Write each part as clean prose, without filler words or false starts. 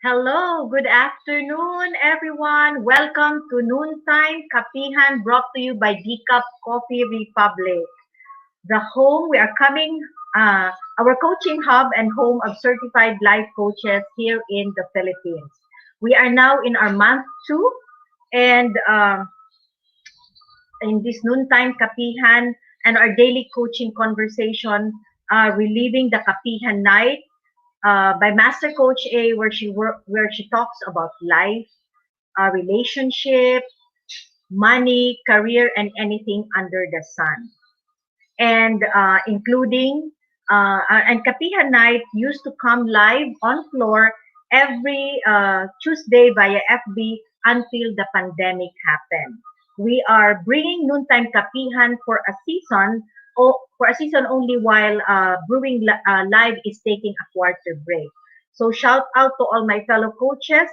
Hello, good afternoon, everyone. Welcome to Noontime Kapehan, brought to you by Decaf Coffee Republic, the home we are coming, our coaching hub and home of certified life coaches here in the Philippines. We are now in our month two, and in this Noontime Kapehan and our daily coaching conversation, reliving the Kapehan Night by Master Coach A, where she talks about life, relationship, money, career, and anything under the sun. And Kapihan Night used to come live on floor every Tuesday via FB until the pandemic happened. We are bringing noontime kapihan for a season only while live is taking a quarter break. So shout out to all my fellow coaches,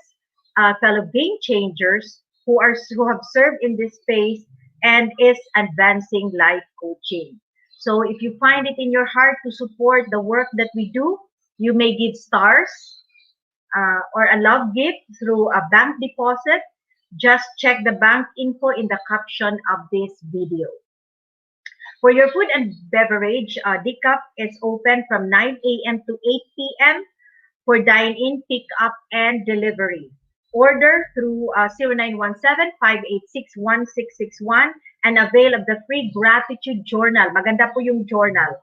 fellow game changers who have served in this space and is advancing life coaching. So if you find it in your heart to support the work that we do, you may give stars or a love gift through a bank deposit. Just check the bank info in the caption of this video. For your food and beverage, Decaf is open from 9 a.m. to 8 p.m. for dine-in, pick-up, and delivery. Order through 0917 and avail of the free gratitude journal. Maganda po yung journal.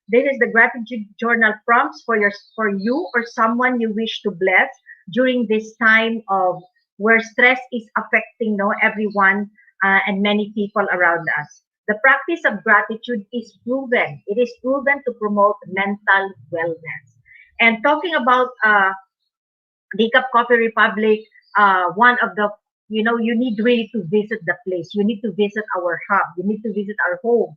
This is the gratitude journal prompts for you or someone you wish to bless during this time of where stress is affecting everyone and many people around us. The practice of gratitude is proven. It is proven to promote mental wellness. And talking about Decaf Coffee Republic, one of the, you need really to visit the place. You need to visit our hub. You need to visit our home.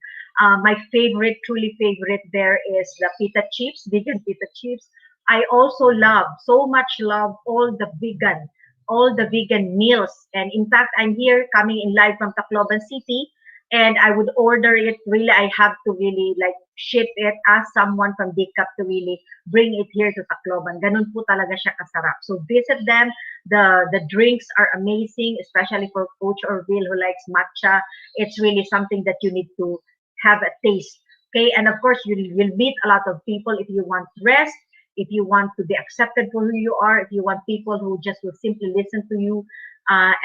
My favorite, truly favorite there is the pita chips, vegan pita chips. I also love, so much love all the vegan meals. And in fact, I'm here coming in live from Tacloban City and I would order it. Really, I have to really like ship it, ask someone from Decaf to really bring it here to Tacloban. Ganun po talaga siya kasarap. So visit them. The drinks are amazing, especially for Coach Orville who likes matcha. It's really something that you need to have a taste. Okay, and of course you'll meet a lot of people if you want rest, if you want to be accepted for who you are, if you want people who just will simply listen to you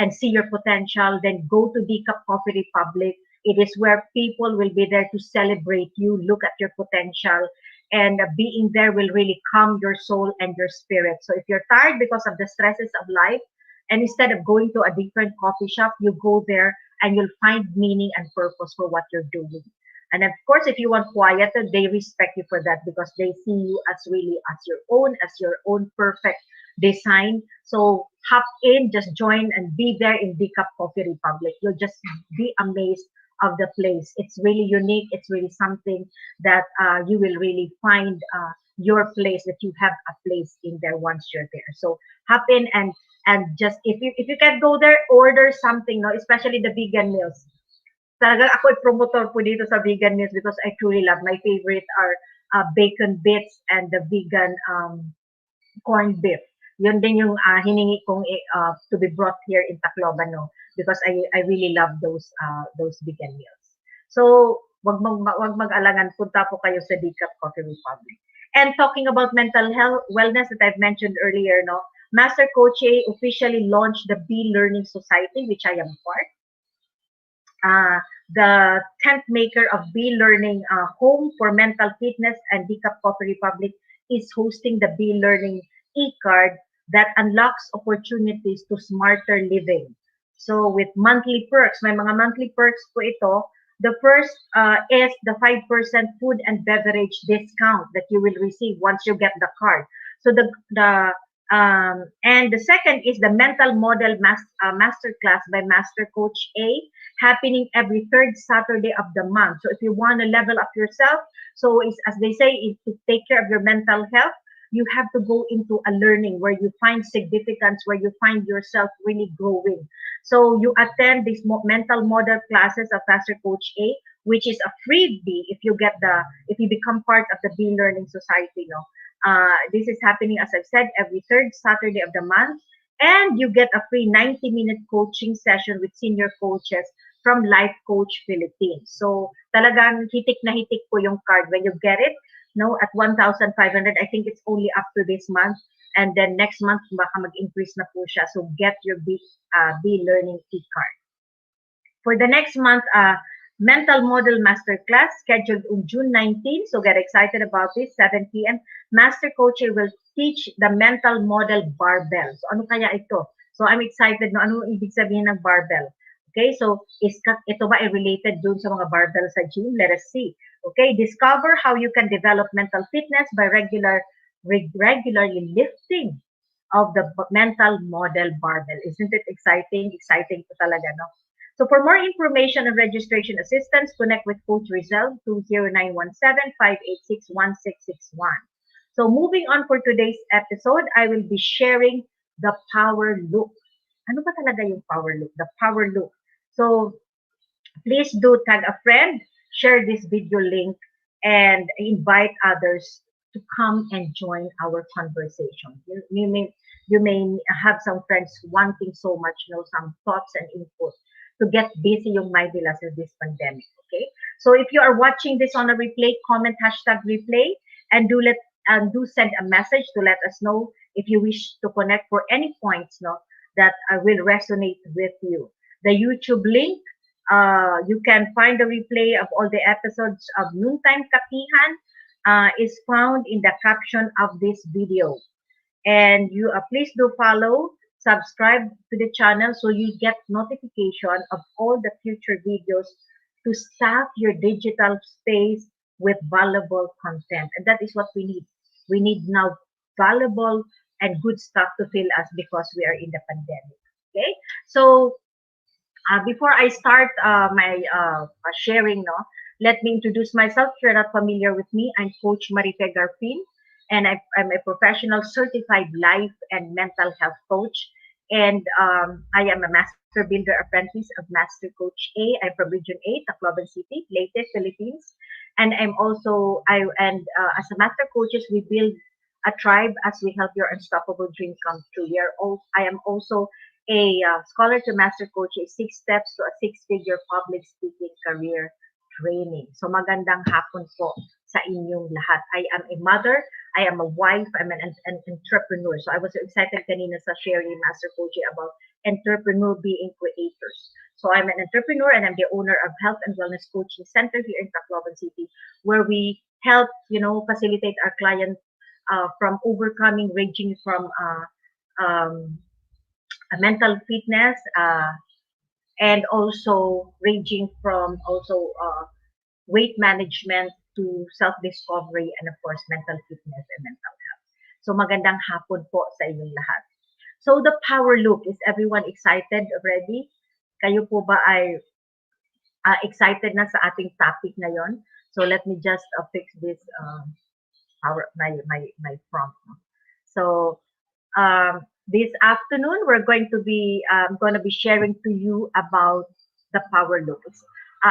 and see your potential, then go to Decaf Coffee Republic. It is where people will be there to celebrate you, look at your potential, and being there will really calm your soul and your spirit. So if you're tired because of the stresses of life, and instead of going to a different coffee shop, you go there and you'll find meaning and purpose for what you're doing. And of course, if you want quiet, they respect you for that because they see you as really as your own perfect design. So hop in, just join and be there in Decaf Coffee Republic. You'll just be amazed of the place. It's really unique. It's really something that you will really find your place, that you have a place in there once you're there. So hop in and just if you can go there, order something, no, especially the vegan meals. Talaga ako ay promoter po dito sa vegan meals because I truly love. My favorite are bacon bits and the vegan corned beef. Yun din yung hiningi kong to be brought here in Tacloban, no, because I really love those vegan meals. So wag mag-alangan, punta po kayo sa Decaf Coffee Republic. And talking about mental health wellness that I've mentioned earlier, no, Master Coach A officially launched the Be Learning Society, which I am part. The tent maker of Be Learning Home for Mental Fitness and Decaf Coffee Republic is hosting the Be Learning e-card that unlocks opportunities to smarter living. So with monthly perks, may mga monthly perks po ito. The first is the 5% food and beverage discount that you will receive once you get the card. So and the second is the mental model masterclass by Master Coach A, happening every third Saturday of the month. So if you want to level up yourself, so it's, as they say, to take care of your mental health, you have to go into a learning where you find significance, where you find yourself really growing. So you attend these mental model classes of Master Coach A, which is a freebie if you become part of the Be Learning Society. No, This is happening, as I've said, every third Saturday of the month. And you get a free 90-minute coaching session with senior coaches from Life Coach Philippines. So talagang hitik na hitik po yung card when you get it. No, at 1,500, I think it's only up to this month. And then next month, baka mag-increase na po siya. So get your B Learning e-card. For the next month, Mental Model Masterclass scheduled on June 19. So get excited about this, 7 p.m. Master Coach will teach the Mental Model Barbell. So ano kaya ito? So I'm excited. No? Ano ibig sabihin ng barbell? Okay, so ito ba ay related dun sa mga barbell sa gym? Let us see. Okay, discover how you can develop mental fitness by regularly lifting of the mental model barbell. Isn't it exciting? Exciting po talaga, no? So for more information and registration assistance, connect with Coach Rezzhel to 0917-586-1661. So moving on for today's episode, I will be sharing the power look. Ano ba talaga yung power look? The power look. So please do tag a friend, share this video link, and invite others to come and join our conversation. You may have some friends wanting so much, some thoughts and input to get busy yung mind nila sa this pandemic. Okay? So if you are watching this on a replay, comment #replay and do send a message to let us know if you wish to connect for any points that will resonate with you. The YouTube link, you can find the replay of all the episodes of Time Kapehan is found in the caption of this video. And you please do follow, subscribe to the channel so you get notification of all the future videos to staff your digital space with valuable content. And that is what we need. We need now valuable and good stuff to fill us because we are in the pandemic. Okay, so before I start my sharing, let me introduce myself. If you're not familiar with me, I'm Coach Marife Garfin, and I'm a professional certified life and mental health coach. And I am a Master Builder Apprentice of Master Coach A. I'm from Region A, Tacloban City, Leyte, Philippines. And as a Master Coaches, we build a tribe as we help your unstoppable dream come true. I am also a scholar to Master Coach, 6 steps to a 6-figure public speaking career training. So magandang hapon po sa inyong lahat. I am a mother, I am a wife, I'm an entrepreneur. So I was so excited kanina sa sharing Master Coach about entrepreneur being creators. So I'm an entrepreneur and I'm the owner of Health and Wellness Coaching Center here in Tacloban City, where we help, facilitate our clients from overcoming, ranging from mental fitness and also ranging from weight management to self-discovery and of course mental fitness and mental health. So magandang hapon po sa inyong lahat. So the power look, is everyone excited already? Kayo po ba ay excited na sa ating topic ngayon? So let me just fix this my prompt. So this afternoon we're going to be sharing to you about the power look.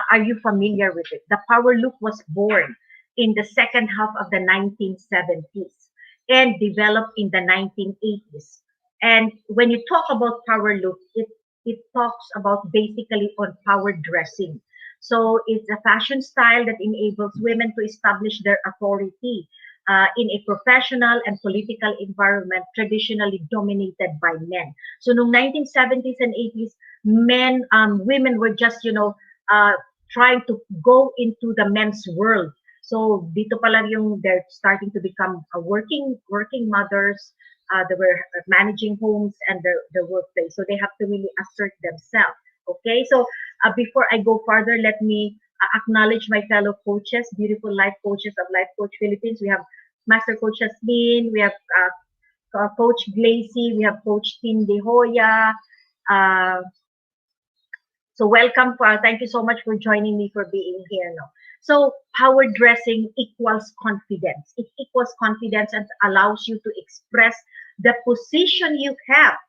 Are you familiar with it? The power look was born in the second half of the 1970s and developed in the 1980s. And when you talk about power look, it talks about basically on power dressing. So it's a fashion style that enables women to establish their authority in a professional and political environment traditionally dominated by men. So noong 1970s and 80s, women were just, trying to go into the men's world. So dito pa lang they're starting to become working mothers. They were managing homes and their workplace. So they have to really assert themselves. Okay, so before I go further, let me acknowledge my fellow coaches, beautiful life coaches of Life Coach Philippines. We have Master Coach Jasmine, we have Coach Glacy, we have Coach Tim De Hoya. So welcome, thank you so much for joining me, for being here. So power dressing equals confidence. It equals confidence and allows you to express the position you have,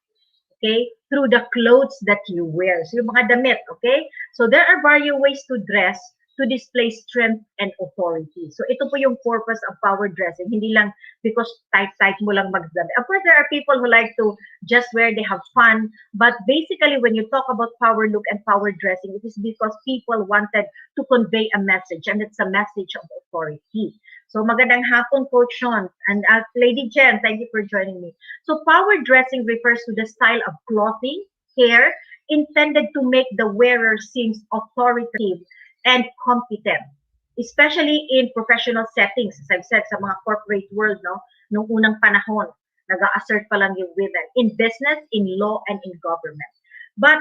okay, through the clothes that you wear. So yung mga damit, okay? So there are various ways to dress to display strength and authority. So ito po yung purpose of power dressing. Hindi lang because tight-tight mo lang magdami. Of course, there are people who like to just wear, they have fun. But basically, when you talk about power look and power dressing, it is because people wanted to convey a message, and it's a message of authority. So magandang hapon, Coach Sean. And Lady Jen, thank you for joining me. So power dressing refers to the style of clothing, hair, intended to make the wearer seem authoritative and competent, especially in professional settings. As I've said, sa mga corporate world, no, nung unang panahon, nag-a-assert pa lang yung women in business, in law, and in government. But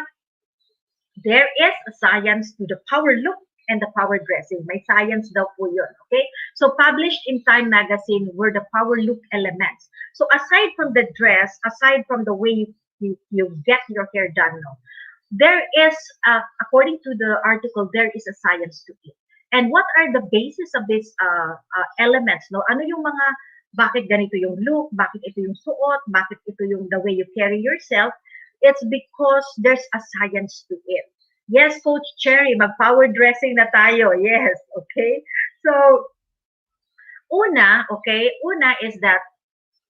there is a science to the power look and the power dressing. May science daw po yun, okay? So published in Time magazine were the power look elements. So aside from the dress, aside from the way you get your hair done, no, there is, according to the article, there is a science to it. And what are the basis of these elements? No? Ano yung mga, bakit ganito yung look, bakit ito yung suot, bakit ito yung the way you carry yourself? It's because there's a science to it. Yes, Coach Cherry, mag-power dressing na tayo. Yes, okay? So, una is that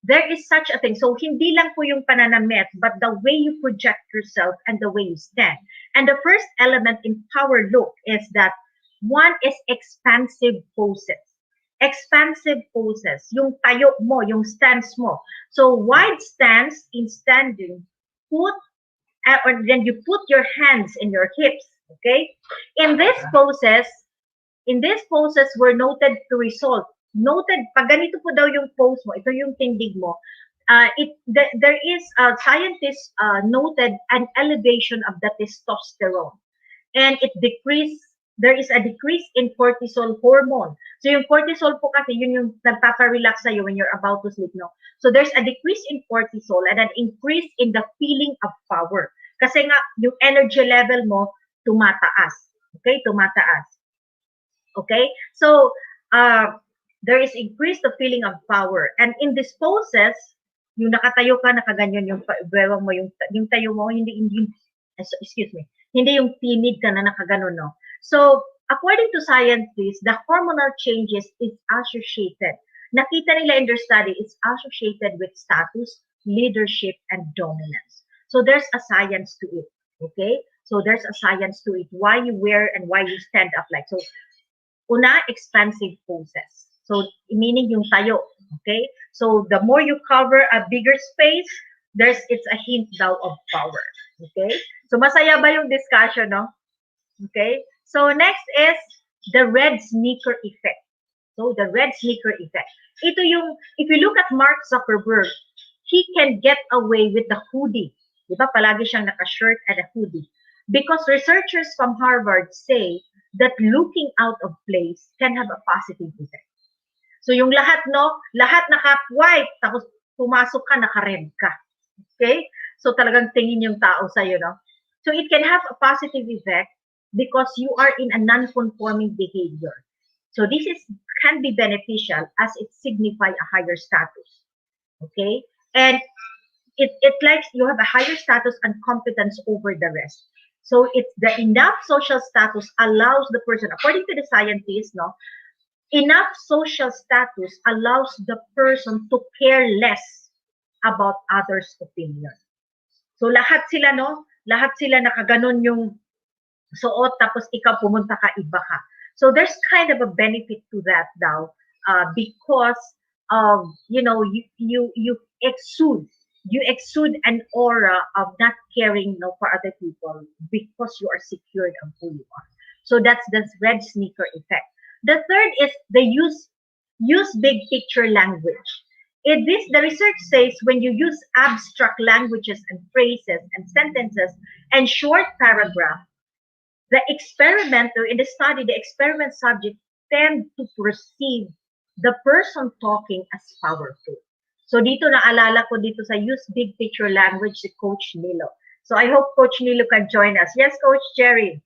there is such a thing. So, hindi lang po yung pananamit, but the way you project yourself and the way you stand. And the first element in power look is that one is expansive poses. Expansive poses. Yung tayo mo, yung stance mo. So, wide stance in standing, or then you put your hands in your hips, okay? In these poses were noted to result. Noted, pag ganito po daw yung pose mo, ito yung tindig mo, there is, scientists noted an elevation of the testosterone. And there is a decrease in cortisol hormone. So yung cortisol po kasi, yun yung nagpaparelax sa'yo when you're about to sleep, no? So there's a decrease in cortisol and an increase in the feeling of power. Kasi nga, yung energy level mo, tumataas. Okay? Tumataas. Okay? So, there is increased the feeling of power. And in these poses, yung nakatayo ka, nakaganyan yung bewang mo, yung tayo mo, hindi yung timid ka na nakaganon, no? So, according to scientists, the hormonal changes is associated. Nakita nila in their study, it's associated with status, leadership, and dominance. So, there's a science to it, okay? So, there's a science to it, why you wear and why you stand up like. So, una, expansive poses. So, meaning yung tayo, okay? So, the more you cover a bigger space, it's a hint daw of power, okay? So, masaya ba yung discussion, no? Okay? So, next is the red sneaker effect. So, the red sneaker effect. Ito yung, if you look at Mark Zuckerberg, he can get away with the hoodie. Diba? Palagi siyang naka-shirt and a hoodie. Because researchers from Harvard say that looking out of place can have a positive effect. So, yung lahat naka-white, tapos pumasok ka, naka-red ka. Okay? So, talagang tingin yung tao sa'yo, no? So, it can have a positive effect because you are in a non-conforming behavior. So, this can be beneficial as it signifies a higher status. Okay? And it likes you have a higher status and competence over the rest. So, it's the enough social status allows the person, according to the scientists, no, enough social status allows the person to care less about others' opinion. So, lahat sila nakaganon yung suot, tapos ikaw pumunta ka, iba ka. So, there's kind of a benefit to that daw, because of, you exude an aura of not caring, for other people because you are secured of who you are. So, that's the red sneaker effect. The third is the use big picture language. The research says when you use abstract languages and phrases and sentences and short paragraphs, the experimenter in the study, the experiment subject tend to perceive the person talking as powerful. So dito naalala ko dito sa use big picture language si Coach Nilo. So I hope Coach Nilo can join us. Yes, Coach Jerry.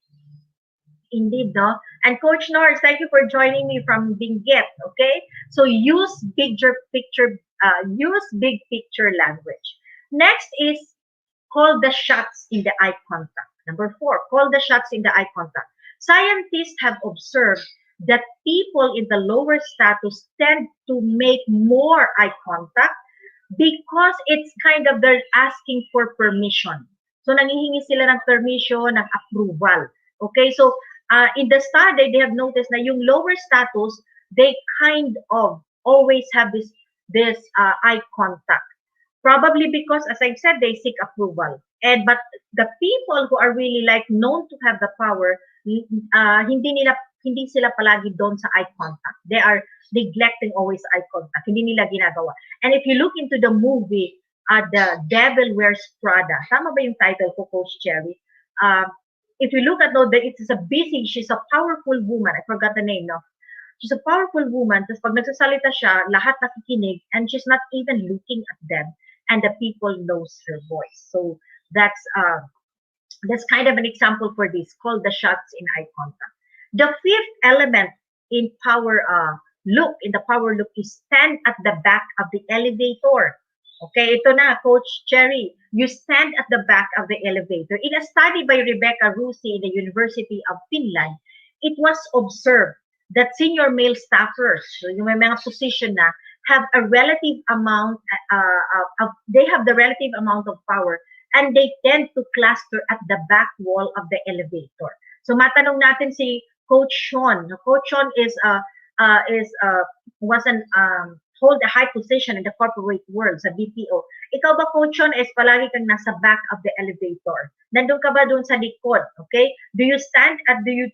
Indeed, no? And Coach Norris, thank you for joining me from Benguet, okay? So use big picture language. Next is call the shots in the eye contact. Number 4, call the shots in the eye contact. Scientists have observed that people in the lower status tend to make more eye contact because it's kind of they're asking for permission. So nangihingi sila ng permission, ng approval. Okay, so in the study, they have noticed na yung lower status, they kind of always have this eye contact. Probably because, as I said, they seek approval. And but the people who are really like known to have the power, hindi sila palagi doon sa eye contact. They are neglecting always eye contact. Hindi nila ginagawa. And if you look into the movie, The Devil Wears Prada, tama ba yung title ko, Coach Cherry? If you look at it's a busy, she's a powerful woman. I forgot the name, no? She's a powerful woman. Tapos pag nagsasalita siya, lahat nakikinig, and she's not even looking at them, and the people knows her voice. So that's kind of an example for this, called the shots in eye contact. The fifth element in in the power look is stand at the back of the elevator. Okay, ito na, Coach Cherry. You stand at the back of the elevator. In a study by Rebecca Rusi in the University of Finland, it was observed that senior male staffers, so yung may mga position na, have a relative amount, they have the relative amount of power, and they tend to cluster at the back wall of the elevator. So matanong natin si Coach Sean. Coach Sean was an hold a high position in the corporate world sa BPO. Ikaw ba, Coach Sean, is palagi kang nasa back of the elevator? Nandun ka ba doon sa likod? Okay? Do you stand at, is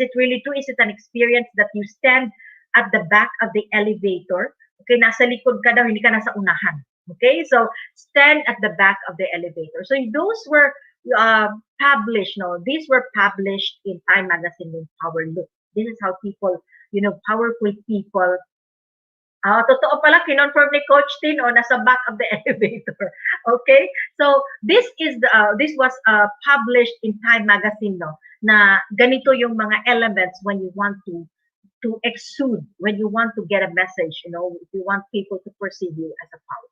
it really true? Is it an experience that you stand at the back of the elevator? Okay, nasa likod ka daw, hindi ka nasa unahan. Okay, so stand at the back of the elevator. So those were published, no? These were published in Time Magazine in Power Look. This is how people, powerful people. Totoo pala, kinonfirm ni Coach Tin, nasa back of the elevator. Okay? So, this was published in Time Magazine, no? Na ganito yung mga elements when you want to exude, when you want to get a message, if you want people to perceive you as a power,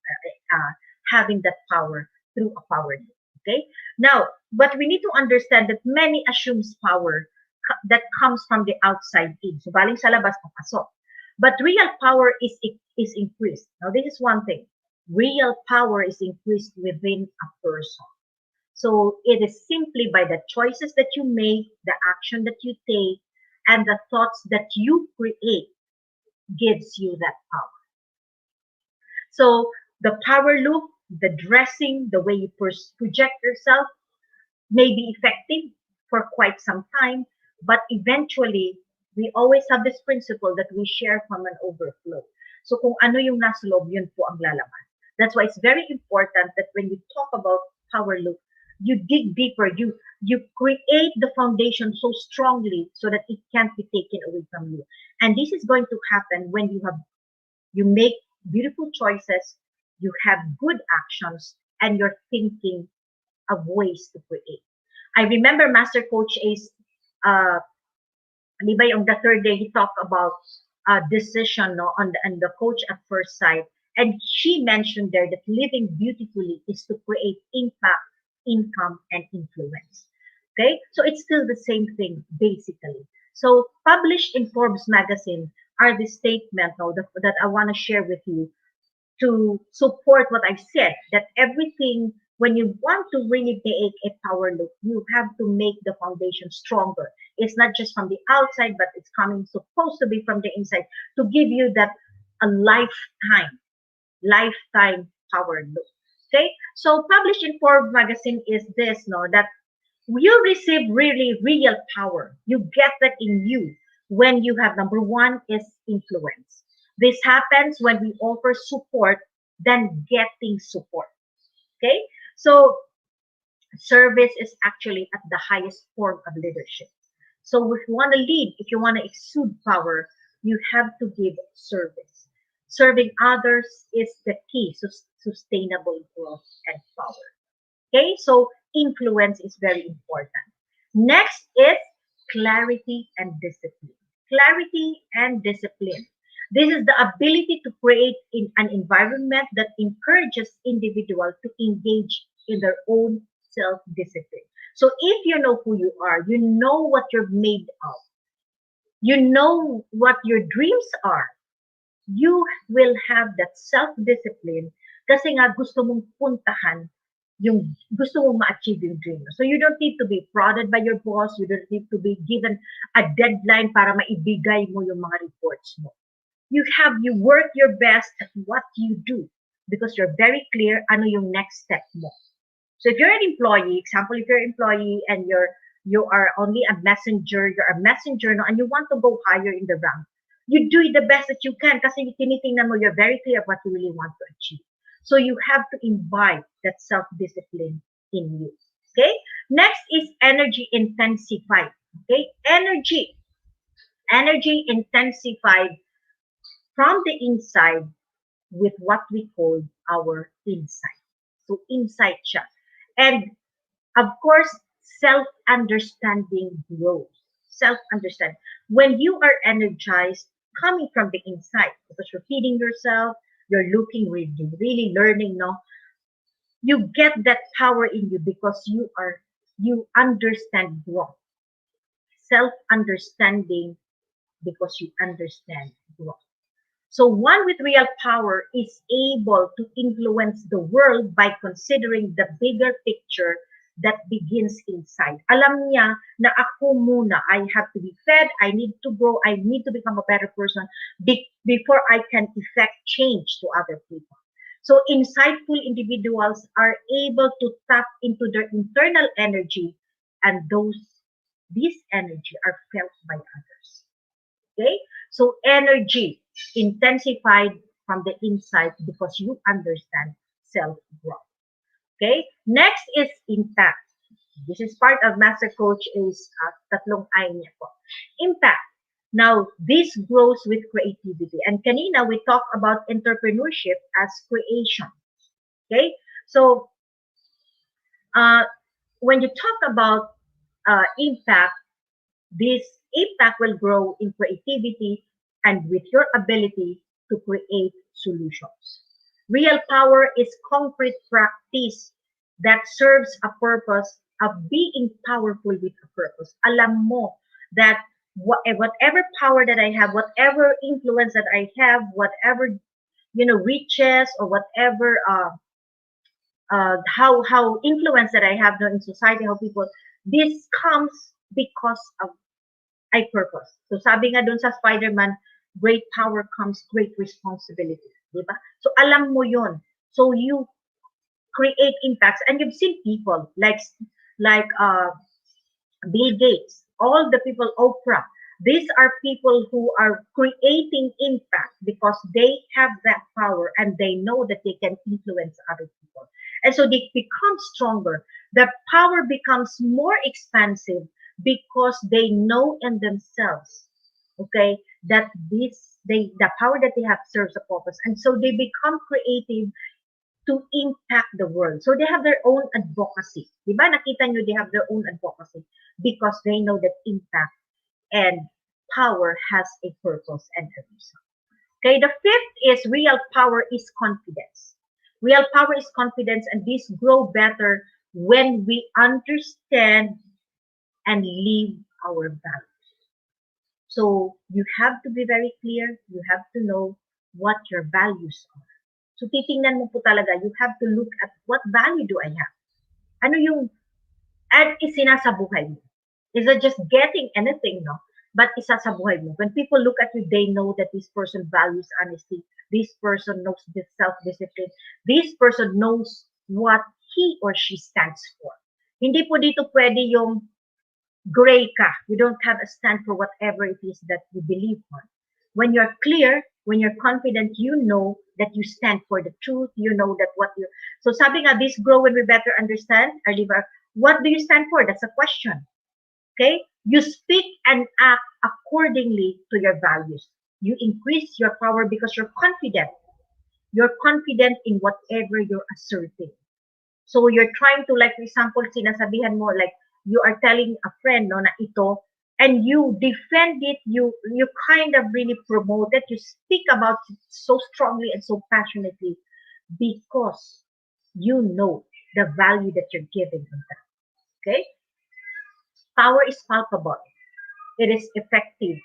having that power through a power. Okay? Now, but we need to understand that many assumes power that comes from the outside in. So, baling sa labas, papasok. But real power is increased. Now, this is one thing. Real power is increased within a person. So it is simply by the choices that you make, the action that you take, and the thoughts that you create gives you that power. So the power look, the dressing, the way you project yourself may be effective for quite some time, but eventually, we always have this principle that we share from an overflow. So kung ano yung nasa loob, yun po ang lalabas. That's why it's very important that when you talk about power look, you dig deeper, you create the foundation so strongly so that it can't be taken away from you. And this is going to happen when you make beautiful choices, you have good actions, and you're thinking of ways to create. I remember Master Coach Ace, di ba yung the third day, he talked about decision, no, on the coach at first sight. And she mentioned there that living beautifully is to create impact, income, and influence. Okay? So it's still the same thing, basically. So published in Forbes magazine are the statement, no, that I want to share with you to support what I said, that everything, when you want to really make a power look, you have to make the foundation stronger. It's not just from the outside, but it's supposed to be from the inside to give you that a lifetime power look. Okay? So published in Forbes magazine is this, no, that you receive really real power. You get that in you when you have, number one is influence. This happens when we offer support than getting support. Okay? So service is actually at the highest form of leadership. So if you want to lead, if you want to exude power, you have to give service. Serving others is the key to sustainable growth and power. Okay, so influence is very important. Next is clarity and discipline. Clarity and discipline. This is the ability to create in an environment that encourages individuals to engage in their own self-discipline. So if you know who you are, you know what you're made of, you know what your dreams are, you will have that self-discipline kasi nga gusto mong puntahan yung gusto mong ma-achieve yung dream. So you don't need to be prodded by your boss, you don't need to be given a deadline para maibigay mo yung mga reports mo. You work your best at what you do because you're very clear ano yung next step mo. So if you're an employee, example, if you're an employee and you are only a messenger, you're a messenger no, and you want to go higher in the rank, you do the best that you can kasi tinitingnan mo, you're very clear of what you really want to achieve. So you have to imbibe that self-discipline in you. Okay? Next is energy intensified. Okay? Energy intensified from the inside with what we call our insight. So insight siya. And of course, self-understanding grows. Self-understanding. When you are energized, coming from the inside, because you're feeding yourself, you're looking, really learning, no? You get that power in you because you understand growth. Self-understanding because you understand growth. So one with real power is able to influence the world by considering the bigger picture that begins inside. Alam niya na ako muna, I have to be fed, I need to grow, I need to become a better person before I can effect change to other people. So insightful individuals are able to tap into their internal energy and this energy are felt by others. Okay? So energy intensified from the inside because you understand self-growth. Okay? Next is impact. This is part of Master Coach is tatlong I niya po. Impact. Now, this grows with creativity. And kanina, we talked about entrepreneurship as creation. Okay? So, when you talk about impact, this impact will grow in creativity and with your ability to create solutions. Real power is concrete practice that serves a purpose of being powerful with a purpose. Alam mo that whatever power that I have, whatever influence that I have, whatever riches or whatever how influence that I have in society, how people, this comes because of a purpose. So sabi nga dun sa Spider-Man, great power comes great responsibility. Diba? So alam mo yun. So you create impacts. And you've seen people like Bill Gates, all the people, Oprah. These are people who are creating impact because they have that power and they know that they can influence other people. And so they become stronger. The power becomes more expansive because they know in themselves, okay, that the power that they have serves a purpose. And so they become creative to impact the world. So they have their own advocacy. Diba? Nakita nyo, they have their own advocacy because they know that impact and power has a purpose and a reason. Okay, the fifth is real power is confidence. Real power is confidence, and these grow better when we understand and live our values. So you have to be very clear. You have to know what your values are. So titingnan mo po talaga, you have to look at what value do I have? Ano yung at isinasabuhay mo? Is it just getting anything, no? But isasabuhay mo. When people look at you, they know that this person values honesty. This person knows this self-discipline. This person knows what he or she stands for. Hindi po dito pwede yung gray ka. You don't have a stand for whatever it is that you believe on. When you're clear, when you're confident, you know that you stand for the truth. You know that what you... So sabi nga, this grow when we better understand. What do you stand for? That's a question. Okay? You speak and act accordingly to your values. You increase your power because you're confident. You're confident in whatever you're asserting. So you're trying to, like, for example, sinasabihan mo, like, you are telling a friend, no, na ito, and you defend it, you kind of really promote it, you speak about it so strongly and so passionately because you know the value that you're giving them. Okay? Power is palpable. It is effective.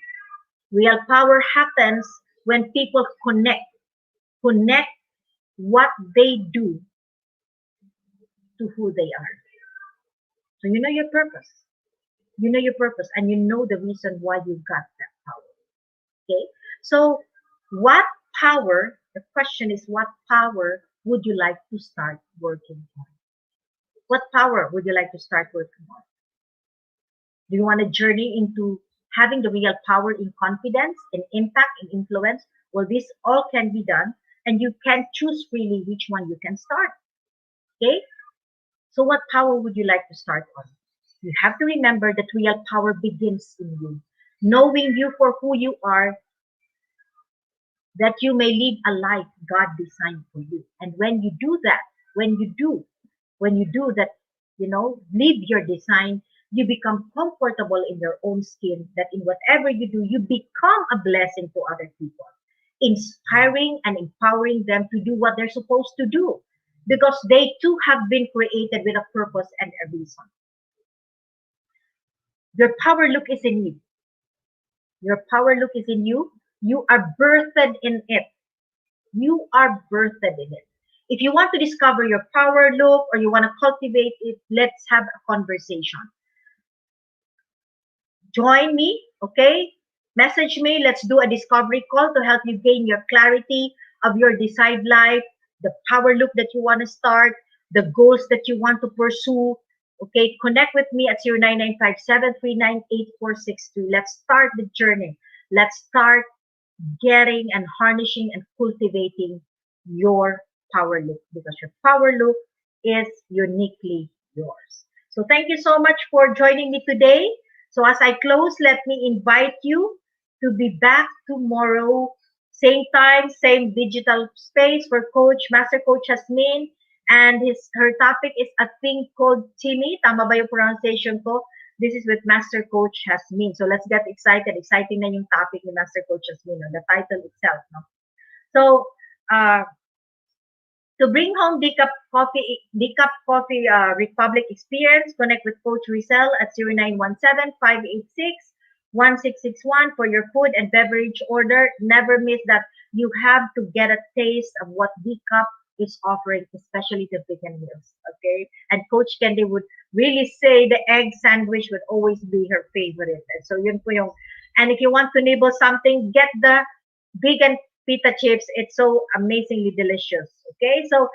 Real power happens when people connect what they do to who they are. So you know your purpose. You know your purpose and you know the reason why you got that power. Okay? So what power, the question is what power would you like to start working on? What power would you like to start working on? Do you want to journey into having the real power in confidence, in impact, in influence? Well, this all can be done and you can choose freely which one you can start. Okay? So what power would you like to start on? You have to remember that real power begins in you. Knowing you for who you are, that you may live a life God designed for you. And when you do that, when you do that, live your design, you become comfortable in your own skin, that in whatever you do, you become a blessing to other people, inspiring and empowering them to do what they're supposed to do because they too have been created with a purpose and a reason. Your power look is in you. Your power look is in you. You are birthed in it. You are birthed in it. If you want to discover your power look or you want to cultivate it, let's have a conversation. Join me, okay? Message me. Let's do a discovery call to help you gain your clarity of your desired life, the power look that you want to start, the goals that you want to pursue. Okay, connect with me at 0995-739-8462. Let's start the journey. Let's start getting and harnessing and cultivating your power look because your power look is uniquely yours. So thank you so much for joining me today. So as I close, let me invite you to be back tomorrow, same time, same digital space for Master Coach Jasmine. And her topic is a thing called Timmy. Tama ba yung pronunciation ko? This is with Master Coach Jasmine. So let's get excited. Exciting na yung topic ni Master Coach Jasmine, no? The title itself. No? So, to bring home Decaf Coffee Republic experience, connect with Coach Rezzhel at 0917-586-1661 for your food and beverage order. Never miss that. You have to get a taste of what Decaf is offering, especially the vegan meals. Okay, and Coach Candy would really say the egg sandwich would always be her favorite. And so yun po yung. And if you want to nibble something, get the vegan pita chips. It's so amazingly delicious. Okay, so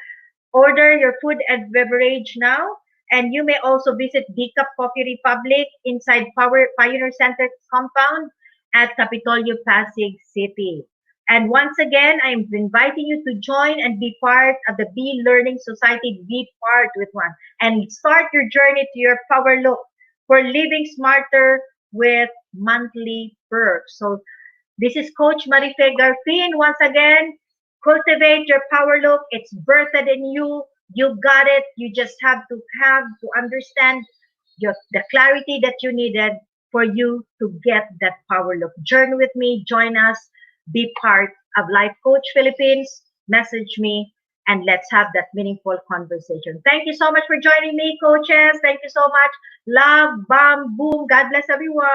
order your food and beverage now. And you may also visit Decaf Coffee Republic inside Pioneer Center compound at Capitolio, Pasig City. And once again, I'm inviting you to join and be part of the Be Learning Society. Be part with one and start your journey to your power look for living smarter with monthly perks. So this is Coach Marife Garfin. Once again, cultivate your power look. It's birthed in you. You got it. You just have to understand the clarity that you needed for you to get that power look. Journey with me. Join us. Be part of Life Coach Philippines. Message me and let's have that meaningful conversation. Thank you so much for joining me, coaches. Thank you so much. Love, bam, boom. God bless everyone.